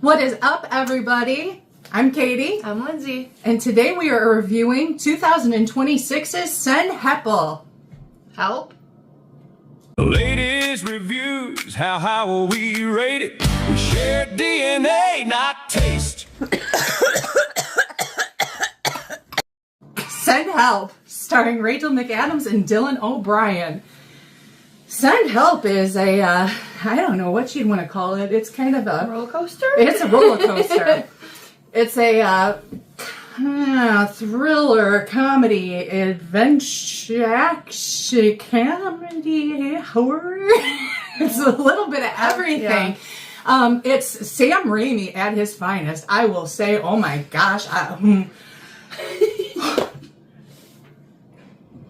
What is up, everybody? I'm Katie. I'm Lindsay. And today we are reviewing 2026's Sen Heppel. Help? The latest reviews, how high will we rate it? We share DNA, not taste. Send Help, starring Rachel McAdams and Dylan O'Brien. Send Help is a, I don't know what you'd want to call it. It's kind of a... Roller coaster? It's a roller coaster. It's a thriller, comedy, adventure, action, comedy, horror. It's a little bit of everything. Yeah. It's Sam Raimi at his finest. I will say, oh my gosh.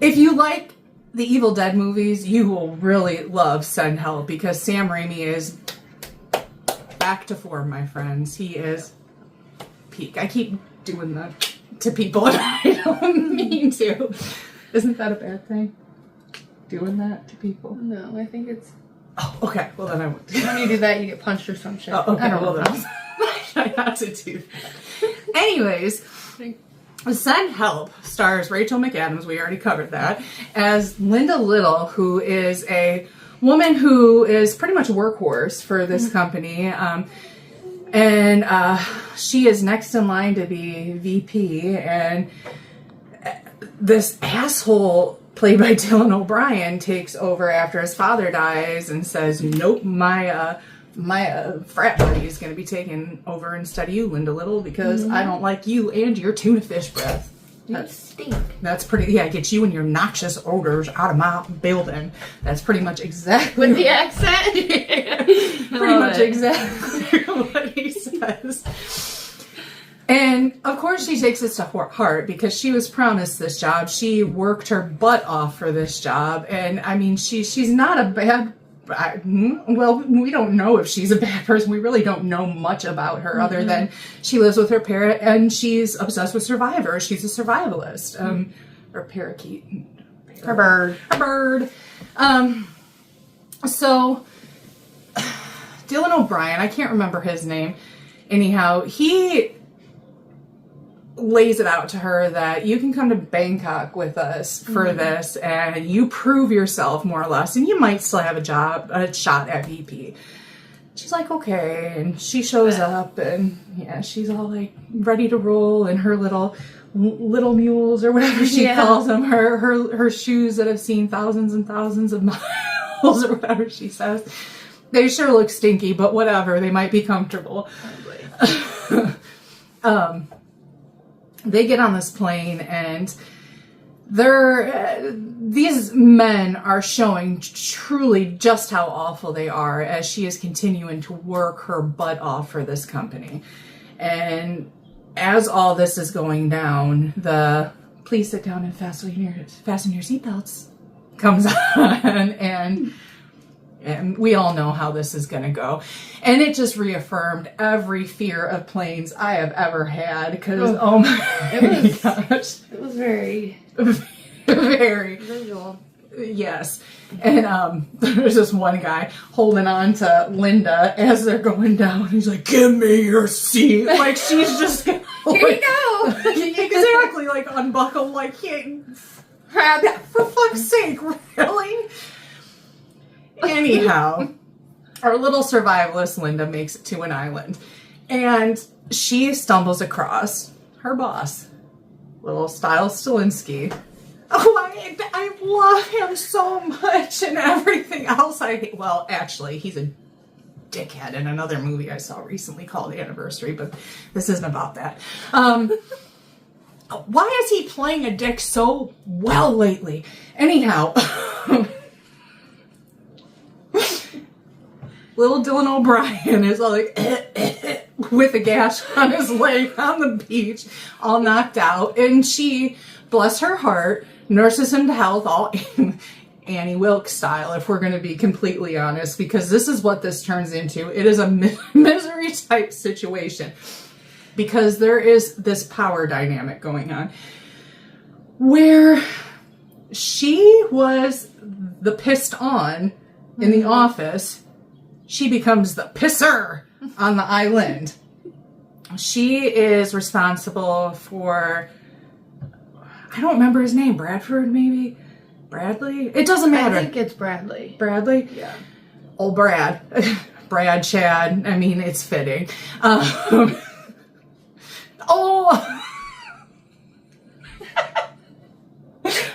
If you like the Evil Dead movies, you will really love Send Help because Sam Raimi is back to form, my friends. He is peak. I keep doing that to people and I don't mean to. Isn't that a bad thing? Doing that to people? No, I think it's... Oh, okay. Well, then I won't. When you do that, you get punched or some shit. Oh, okay. I don't know. Then I have to do that. Anyways... Send Help stars Rachel McAdams, we already covered that, as Linda Little, who is a woman who is pretty much a workhorse for this company. And she is next in line to be VP. And this asshole, played by Dylan O'Brien, takes over after his father dies and says, nope, my frat buddy is going to be taking over instead of you, Linda Little, because I don't like you and your tuna fish breath. You stink. That's pretty, get you and your noxious odors out of my building. That's pretty much exactly. With the accent? Pretty much exactly what he says. And of course she takes this to heart because she was promised this job. She worked her butt off for this job. And I mean, she's not a bad well, we don't know if she's a bad person. We really don't know much about her other than she lives with her parrot and she's obsessed with Survivor. She's a survivalist. Or parakeet. Her bird. Her bird. So, Dylan O'Brien, I can't remember his name. Anyhow, he lays it out to her that you can come to Bangkok with us for this and you prove yourself more or less and you might still have a shot at VP. She's like, okay. And she shows up and she's all like ready to roll in her little mules or whatever she calls them, her shoes that have seen thousands and thousands of miles or whatever she says. They sure look stinky, but whatever, they might be comfortable. They get on this plane and these men are showing truly just how awful they are as she is continuing to work her butt off for this company. And as all this is going down, the please sit down and fasten your seatbelts comes on and we all know how this is going to go. And it just reaffirmed every fear of planes I have ever had. Because, oh my gosh. It was very... very. Visual. Yes. And there's this one guy holding on to Linda as they're going down. He's like, give me your seat. Like, she's just going to... Here you go. Exactly. Like, unbuckle. Like, for fuck's sake, really? Anyhow, our little survivalist Linda makes it to an island and she stumbles across her boss, little Stiles Stilinski. Oh, I love him so much and everything else I hate. Well, actually, he's a dickhead in another movie I saw recently called Anniversary, but this isn't about that. Why is he playing a dick so well lately? Anyhow... Little Dylan O'Brien is all like with a gash on his leg on the beach, all knocked out. And she, bless her heart, nurses him to health, all Annie Wilkes style, if we're going to be completely honest, because this is what this turns into. It is a misery type situation because there is this power dynamic going on where she was the pissed on in the office. She becomes the pisser on the island. She is responsible for, I don't remember his name, Bradford maybe? Bradley? It doesn't matter. I think it's Bradley. Bradley? Yeah. Oh, Brad. Brad, Chad. I mean, it's fitting. Oh!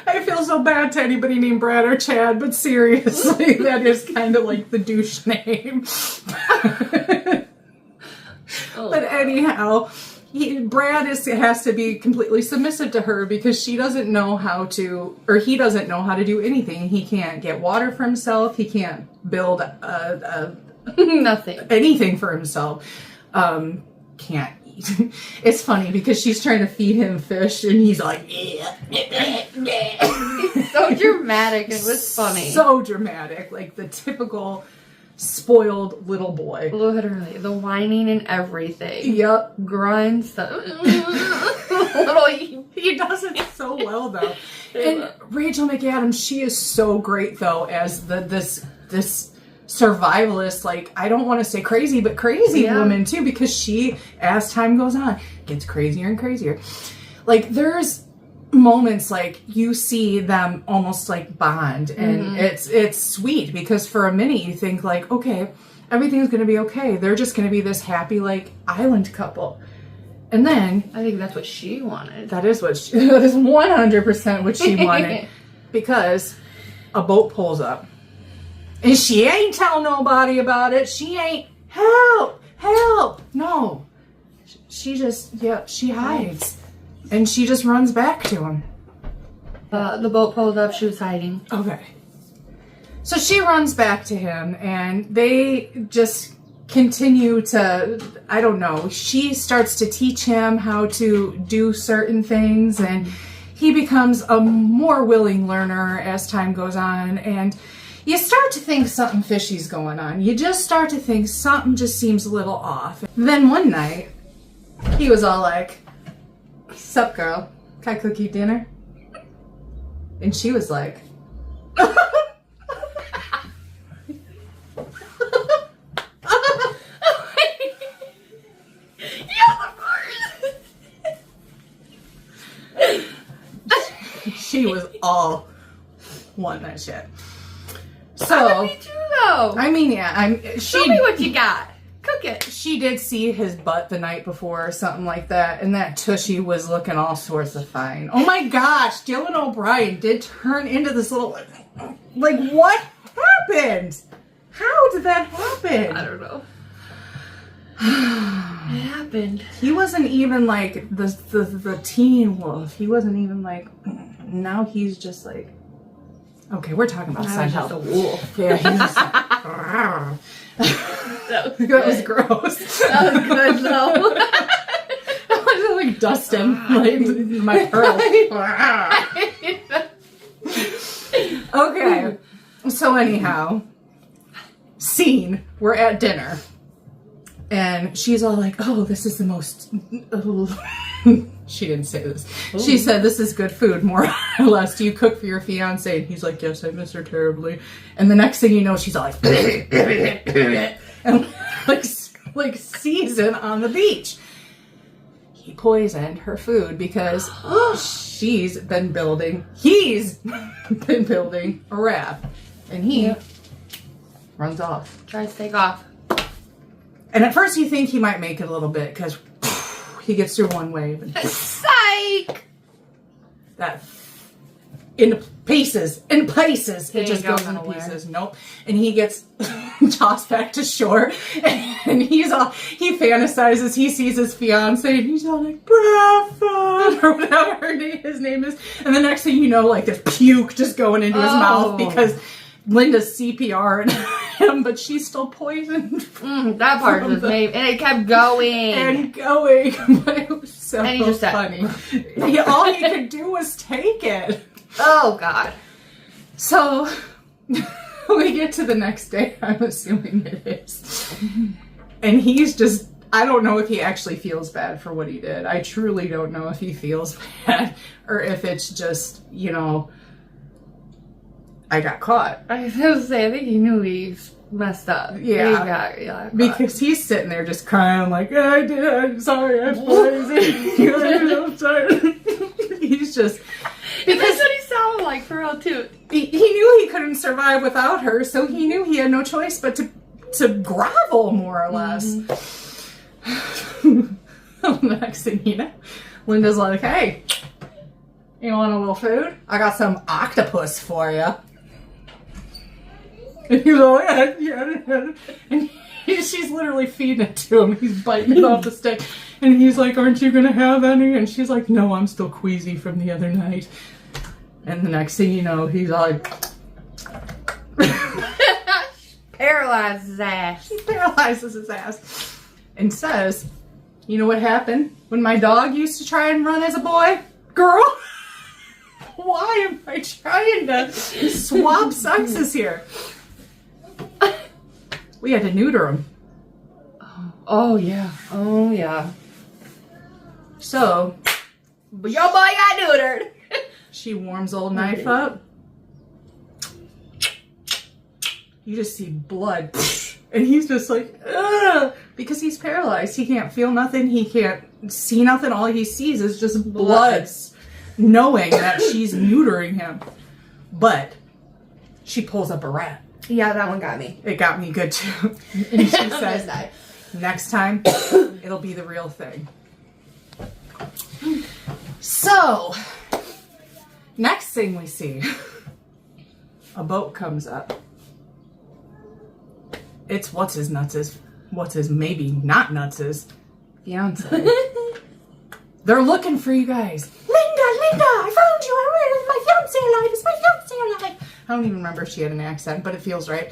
I feel so bad to anybody named Brad or Chad, but seriously, that is kind of like the douche name. But anyhow, Brad has to be completely submissive to her because she doesn't know how to, or he doesn't know how to do anything. He can't get water for himself. He can't build Nothing. anything for himself. Can't eat. It's funny because she's trying to feed him fish and he's like, He's so dramatic. It was funny. so dramatic, like the typical spoiled little boy. Literally, the whining and everything. Yep. Grunts. Little. He does it so well though. And Rachel McAdams, she is so great though as this survivalist, like, I don't want to say crazy, but crazy woman too, because she, as time goes on, gets crazier and crazier. Like, there's moments like you see them almost like bond, and it's sweet because for a minute you think like, okay, everything's gonna be okay. They're just gonna be this happy like island couple. And then I think that's what she wanted. that is 100% what she wanted, because a boat pulls up. And she ain't tell nobody about it. She ain't, help. No. She just, she hides. And she just runs back to him. The boat pulled up, she was hiding. Okay. So she runs back to him, and they just continue to, I don't know, she starts to teach him how to do certain things, and he becomes a more willing learner as time goes on, and you start to think something fishy's going on. You just start to think something just seems a little off. Then one night, he was all like, "Sup, girl? Can I cook you dinner?" And she was like, she was all wanting that shit. So, Me too, though. I mean, yeah, Show me what you got. Cook it. She did see his butt the night before or something like that, and that tushy was looking all sorts of fine. Oh my gosh, Dylan O'Brien did turn into this little, like, what happened? How did that happen? I don't know. It happened. He wasn't even like the teen wolf. He wasn't even like, now he's just like, okay, we're talking about I was just a Seinfeld. wolf. Yeah, he's just like, that was gross. That was good, though. I was like Dustin, like my pearl. Okay, so anyhow, scene, we're at dinner, and she's all like, "Oh, this is the most." She didn't say this. She said, "This is good food, more or less. Do you cook for your fiance?" And he's like, "Yes, I miss her terribly." And the next thing you know, she's all like, and like season on the beach. He poisoned her food because he's been building a raft, and he runs off. Tries to take off. And at first you think he might make it a little bit because he gets through one wave and Psych! that in places it just goes into nowhere. pieces. Nope. And he gets tossed back to shore, and he fantasizes, he sees his fiance, and he's all like, "Bradford," or whatever his name is, and the next thing you know, like, there's puke just going into his mouth because Linda's CPR him, but she's still poisoned. That part was made, and it kept going. And going, but it was so And he just said, funny. All he could do was take it. Oh, God. So, we get to the next day, I'm assuming it is. And he's just, I don't know if he actually feels bad for what he did. I truly don't know if he feels bad, or if it's just, I got caught. I was going to say, I think he knew he messed up. Yeah. Yeah. Because he's sitting there just crying like, I'm sorry, I'm crazy. I'm sorry. He's just... Because that's what he sounded like for real too. He knew he couldn't survive without her, so he knew he had no choice but to grovel, more or less. The next thing you know, Linda's like, hey, you want a little food? I got some octopus for you. And he's like, yeah. And she's literally feeding it to him. He's biting it off the stick. And he's like, aren't you going to have any? And she's like, no, I'm still queasy from the other night. And the next thing you know, he's like... Paralyzes his ass. He paralyzes his ass. And says, you know what happened when my dog used to try and run as a boy? Girl, why am I trying to swap sexes here? We had to neuter him. Oh, yeah. Oh, yeah. So, But your boy got neutered. she warms old knife up. You just see blood. And he's just like, ugh, because he's paralyzed. He can't feel nothing. He can't see nothing. All he sees is just blood, knowing that she's neutering him. But she pulls up a rat. Yeah, that one got me. It got me good too. And she says, next time, it'll be the real thing. So, next thing we see, a boat comes up. It's what's his maybe not nutses Fiance. They're looking for you guys. Linda, I found you. Is my fiance alive? Is my fiance alive? I don't even remember if she had an accent, but it feels right.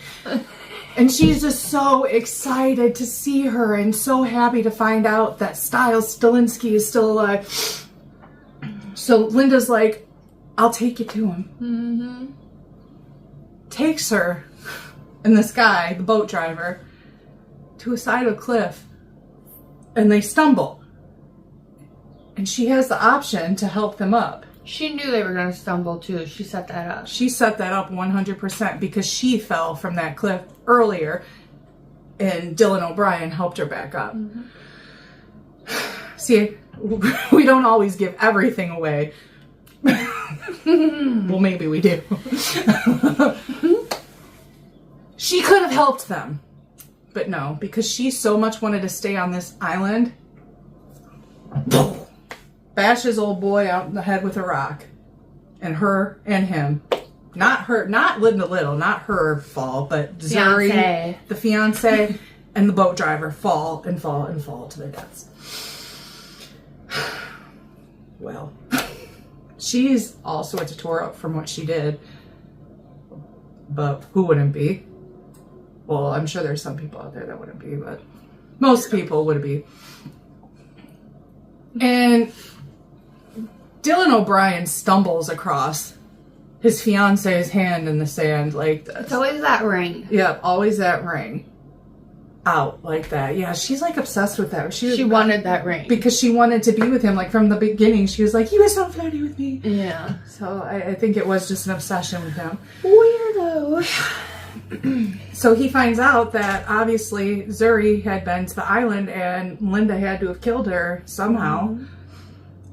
And she's just so excited to see her and so happy to find out that Styles Stilinski is still alive. So Linda's like, I'll take you to him. Mm-hmm. Takes her and this guy, the boat driver, to a side of a cliff. And they stumble. And she has the option to help them up. She knew they were going to stumble too. She set that up. She set that up 100% because she fell from that cliff earlier and Dylan O'Brien helped her back up. Mm-hmm. See, we don't always give everything away. Well, maybe we do. She could have helped them. But no, because she so much wanted to stay on this island. Bashes old boy out in the head with a rock. And her and him. Not Linda Little, not her fall, but Zuri, the fiance, and the boat driver fall to their deaths. Well, she's all sorts of tore up from what she did. But who wouldn't be? Well, I'm sure there's some people out there that wouldn't be, but most people would be. And Dylan O'Brien stumbles across his fiance's hand in the sand like this. It's always that ring. Yep, always that ring. Out like that. Yeah, she's like obsessed with that. She wanted that ring. Because she wanted to be with him. Like from the beginning, she was like, he was so flirty with me. Yeah. So I think it was just an obsession with him. Weirdo. So he finds out that obviously Zuri had been to the island and Linda had to have killed her somehow. Mm-hmm.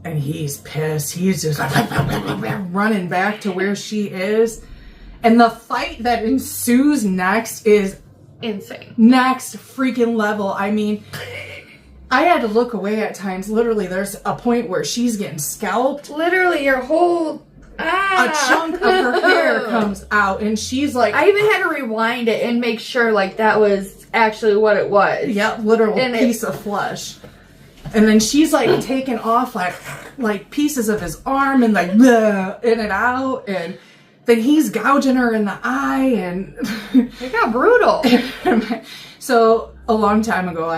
And he's pissed. He's just running back to where she is. And the fight that ensues next is insane. Next freaking level. I mean, I had to look away at times. Literally, there's a point where she's getting scalped. Literally, your whole... A chunk of her hair comes out, and she's like... I even had to rewind it and make sure, like, that was actually what it was. Yep, literal piece of flesh. And then she's, like, taking off, like pieces of his arm and, like, bleh, in and out, and then he's gouging her in the eye, and... It got brutal. So, a long time ago,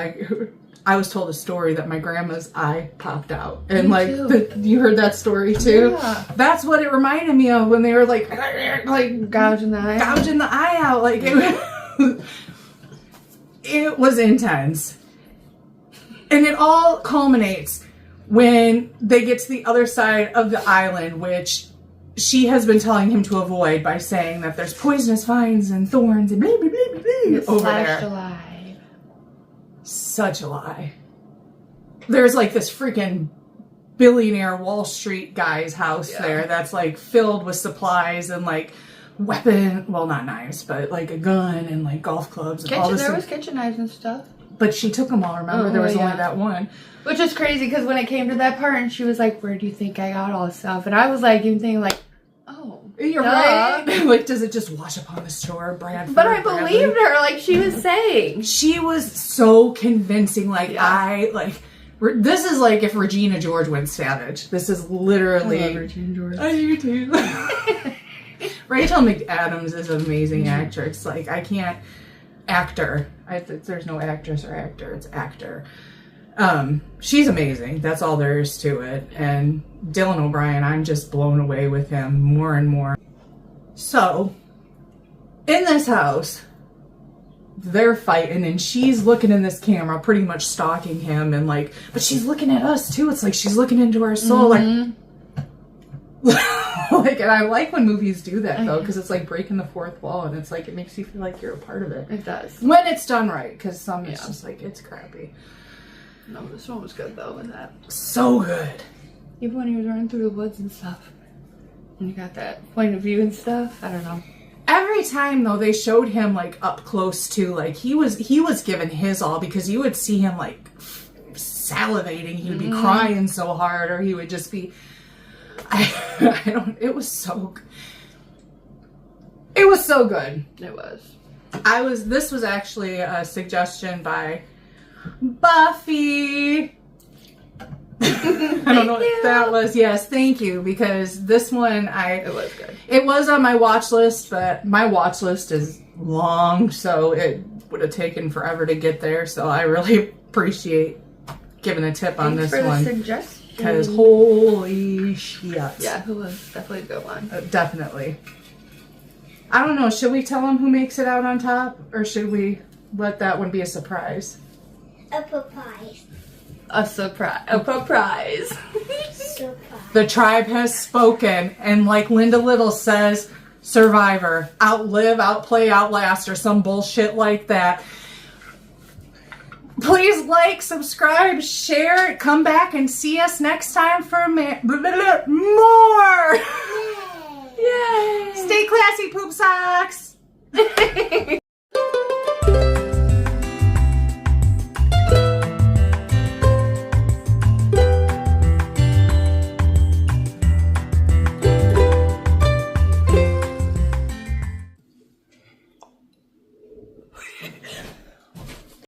I was told a story that my grandma's eye popped out. And you heard that story too? Yeah. That's what it reminded me of when they were like gouging the eye out. Like it was intense. And it all culminates when they get to the other side of the island, which she has been telling him to avoid by saying that there's poisonous vines and thorns and blah, blah, blah, blah, blah, over Slashed there. alive. Such a lie. There's like this freaking billionaire Wall Street guy's house there that's like filled with supplies and like well, not knives, but like a gun and like golf clubs and all this. There was kitchen knives and stuff. But she took them all, remember? There was only that one. Which is crazy because when it came to that part and she was like, where do you think I got all this stuff? And I was like, you thinking like, oh. You're right. Like, does it just wash upon the shore, Bradford? But I believed her, like she was saying. She was so convincing. Like, this is like if Regina George went savage. This is literally. I love Regina George. I do too. Rachel McAdams is an amazing actress. Like, I can't. Actor. There's no actress or actor. It's actor. She's amazing. That's all there is to it. And Dylan O'Brien, I'm just blown away with him more and more. So, in this house, they're fighting and she's looking in this camera, pretty much stalking him, and like, but she's looking at us too. It's like she's looking into our soul, like, like, and I like when movies do that though, because it's like breaking the fourth wall, and it's like it makes you feel like you're a part of it. It does when it's done right, because some it's just like it's crappy. No, this one was good though with that. So good. Even when he was running through the woods and stuff, and you got that point of view and stuff. I don't know. Every time though, they showed him like up close too, like he was giving his all, because you would see him like salivating. He would be crying so hard, or he would just be. I don't. It was so good. It was so good. It was. This was actually a suggestion by Buffy. I don't know what that was. Yes, thank you, because this one it was good. It was on my watch list, but my watch list is long, so it would have taken forever to get there. So I really appreciate giving a tip on this one. Suggestion. Because holy shit. Yeah, it was definitely a good one. Definitely. I don't know. Should we tell them who makes it out on top? Or should we let that one be a surprise? A surprise. A surprise. A surprise. Surprise. The tribe has spoken. And like Linda Little says, Survivor. Outlive, outplay, outlast, or some bullshit like that. Please like, subscribe, share, come back and see us next time for more. Yay! Stay classy, poop socks.